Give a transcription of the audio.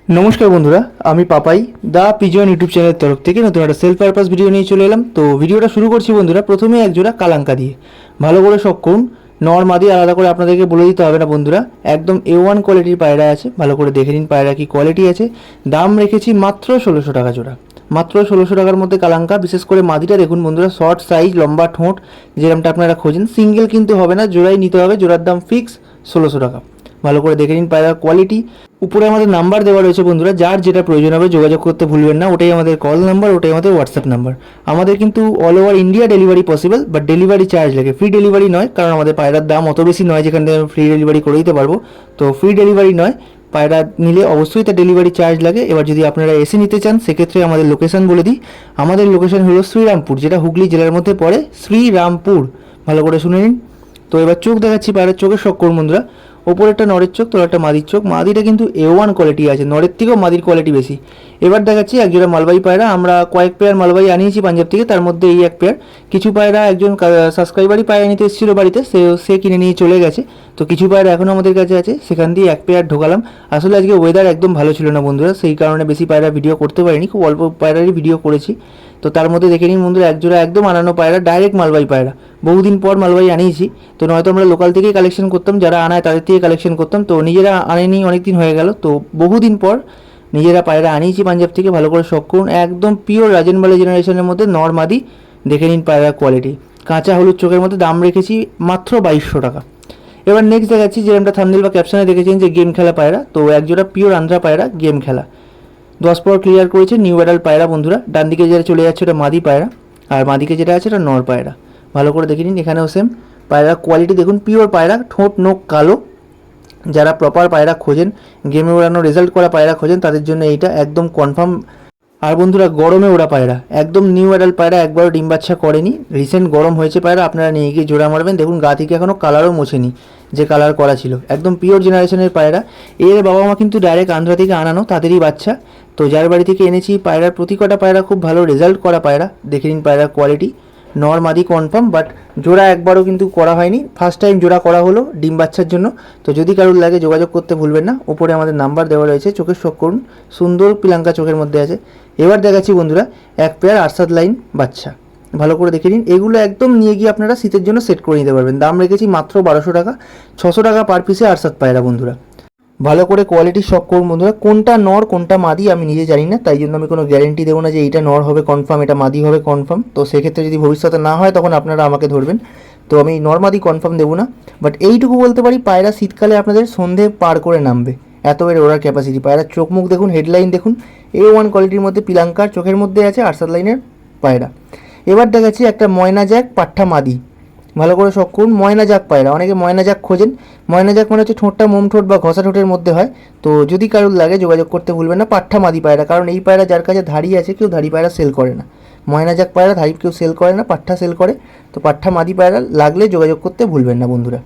নমস্কার বন্ধুরা, আমি পাপাই দা পিজন ইউটিউব চ্যানেলের তরফ থেকে নতুন একটা সেলফ পারপাস ভিডিও নিয়ে চলে এলাম। তো ভিডিওটা শুরু করছি বন্ধুরা, প্রথমে একজোড়া কালাঙ্কা দিয়ে। ভালো করে শখ করুন, নর মাদি আলাদা করে আপনাদেরকে বলে দিতে হবে না বন্ধুরা। একদম A1 কোয়ালিটির পায়রা আছে, ভালো করে দেখে নিন পায়রা কি কোয়ালিটি আছে। দাম রেখেছি মাত্র 1600 টাকা জোড়া, মাত্র 1600 টাকার মধ্যে কালাঙ্কা। বিশেষ করে মাদিটা দেখুন বন্ধুরা, শর্ট সাইজ, লম্বা ঠোঁট, যেরকমটা আপনারা খোঁজেন। সিঙ্গেল কিন্তু হবে না, জোড়াই নিতে হবে। জোড়ার দাম ফিক্স 1600 টাকা। ভালো করে দেখে নিন পায়রার কোয়ালিটি। উপরে আমাদের নাম্বার দেওয়া রয়েছে বন্ধুরা, যার যেটা প্রয়োজন হবে যোগাযোগ করতে ভুলবেন না। ওটাই আমাদের কল নাম্বার, ওটাই আমাদের হোয়াটসঅ্যাপ নাম্বার। আমাদের কিন্তু all over India delivery possible, but delivery charge লাগে। ফ্রি ডেলিভারি নয়, কারণ আমাদের পায়রার দাম অত বেশি নয় যেখান থেকে ফ্রি ডেলিভারি করে দিতে পারবো। তো ফ্রি ডেলিভারি নয়, পায়রা নিলে অবশ্যই তার ডেলিভারি চার্জ লাগে। এবার যদি আপনারা এসে নিতে চান, সেক্ষেত্রে আমাদের লোকেশন বলে দিই। আমাদের লোকেশন হলো শ্রীরামপুর, যেটা হুগলি জেলার মধ্যে পড়ে। শ্রীরামপুর, ভালো করে শুনে নিন। তো এবার চোখ দেখাচ্ছি পায়রার, চোখের শখ করুন বন্ধুরা। ওপরে একটা নরের চোখ, তোর একটা মাদির চোখ। মাদিটা কিন্তু A1 কোয়ালিটি আছে, নরের থেকেও মাদির কোয়ালিটি বেশি। এবার দেখাচ্ছি একজোড়া মালবাহী পায়রা। আমরা কয়েক পেয়ার মালবাহী আনিয়েছি পাঞ্জাব থেকে, তার মধ্যে এই এক পেয়ার। কিছু পায়রা একজন সাবস্ক্রাইবারই পায়রা নিতে এসেছিল বাড়িতে, সে কিনে নিয়ে চলে গেছে। তো কিছু পায়রা এখনও আমাদের কাছে আছে, সেখান দিয়ে এক পেয়ার ঢোকালাম। আসলে আজকে ওয়েদার একদম ভালো ছিল না বন্ধুরা, সেই কারণে বেশি পায়রা ভিডিও করতে পারিনি, খুব অল্প পায়রারই ভিডিও করেছি। তো তার মধ্যে দেখে নিন বন্ধুরা, একজোড়া একদম আনানো পায়রা, ডাইরেক্ট মালবাহী পায়রা। বহুদিন পর মালবাহী আনিয়েছি। তো নয়তো আমরা লোকাল থেকেই কালেকশন করতাম, যারা আনায় তাদের থেকে কালেকশন করতাম। তো নিজেরা আনেনি, অনেক দিন হয়ে গেল। তো বহুদিন পর নিজেরা পায়রা আনিয়েছি পাঞ্জাব থেকে। ভালো করে শখ করুন, একদম পিওর রাজনবালা জেনারেশনের মধ্যে নর মাদি। দেখে নিন পায়রার কোয়ালিটি, কাঁচা হলুদ চোখের মধ্যে। দাম রেখেছি মাত্র 2200 টাকা। এবার নেক্সট দেখাচ্ছি, যেরকমটা থাম্বনেল বা ক্যাপশনে দেখেছেন যে গেম খেলা পায়রা। তো একজোড়া পিওর আন্ধ্রা পায়রা, গেম খেলা 10 পর ক্লিয়ার করেছে, নিউ অ্যাডাল্ট পায়রা বন্ধুরা। ডান দিকে যেটা চলে যাচ্ছে ওটা মাদি পায়রা, আর মাদিকে যেটা আছে ওটা নর পায়রা। ভালো করে দেখে নিন, এখানেও সেম। পায়রার কোয়ালিটি দেখুন, পিওর পায়রা, ঠোঁট নোক কালো। যারা প্রপার পায়রা খোঁজেন, গেমে ওড়ানো রেজাল্ট করা পায়রা খোঁজেন, তাদের জন্য এইটা একদম কনফার্ম। আর বন্ধুরা, গরমে ওড়া পায়রা, একদম নিউ অ্যাডাল্ট পায়রা, একবারও ডিম বাচ্চা করেনি। রিসেন্ট গরম হয়েছে পায়রা, আপনারা নিয়ে গিয়ে জোড়া মারবেন। দেখুন গা থেকে এখনও কালারও মোছেনি, যে কালার করা ছিল। একদম পিওর জেনারেশনের পায়রা। এর বাবা মা কিন্তু ডাইরেক্ট আন্ধ্রা থেকে আনানো, তাদেরই বাচ্চা। তো যার বাড়ি থেকে এনেছি পায়রার, প্রতি কটা পায়রা খুব ভালো রেজাল্ট করা পায়রা। দেখে নিন পায়রার কোয়ালিটি, নর মাদি কনফার্ম, বাট জোড়া একবারও কিন্তু করা হয়নি। ফার্স্ট টাইম জোড়া করা হলো ডিম বাচ্চার জন্য। তো যদি কারোর লাগে যোগাযোগ করতে ভুলবেন না, উপরে আমাদের নাম্বার দেওয়া রয়েছে। চোখের শখ করুন, সুন্দর পিলাঙ্কা চোখের মধ্যে আছে। এবার দেখাচ্ছি বন্ধুরা এক পেয়ার আরসাদ লাইন বাচ্চা। ভালো করে দেখে নিন, এগুলো একদম নিয়ে গিয়ে আপনারা শীতের জন্য সেট করে নিতে পারবেন। দাম রেখেছি মাত্র 1200 টাকা। 600 টাকা পার পিসে আরসাদ পায়রা বন্ধুরা। ভালো করে কোয়ালিটির শখ করুন বন্ধুরা। কোনটা নর কোনটা মাদি আমি নিজে জানি না, তাই জন্য আমি কোনো গ্যারেন্টি দেবো না যে এইটা নর হবে কনফার্ম, এটা মাদি হবে কনফার্ম। তো সেক্ষেত্রে যদি ভবিষ্যতে না হয়, তখন আপনারা আমাকে ধরবেন। তো আমি নর মাদি কনফার্ম দেবো না, বাট এইটুকু বলতে পারি, পায়রা শীতকালে আপনাদের সন্ধে পার করে নামবে, এত বেড়ে ওড়ার ক্যাপাসিটি। পায়রার চোখ মুখ দেখুন, হেডলাইন দেখুন, A1 কোয়ালিটির মধ্যে পিলাঙ্কার চোখের মধ্যে আছে আরসাদ লাইনের পায়রা। এবার দেখাচ্ছি একটা ময়না জ্যাক পাঠা মাদি। ভালো করে শখ করুন, ময়না জাক পায়রা। অনেকে ময়না জাক খোঁজেন। ময়না জাক মানে হচ্ছে ঠোঁটটা মোম ঠোঁট বা ঘষা ঠোঁটের মধ্যে হয়। তো যদি কারোর লাগে যোগাযোগ করতে ভুলবেন না। পাঠা মাদি পায়রা, কারণ এই পায়রা যার কাছে ধাড়ি আছে, কেউ ধাড়ি পায়রা সেল করে না। ময়না জাক পায়রা ধাড়ি কেউ সেল করে না, পাঠা সেল করে। তো পাঠা মাদি পায়রা লাগলে যোগাযোগ করতে ভুলবেন না বন্ধুরা।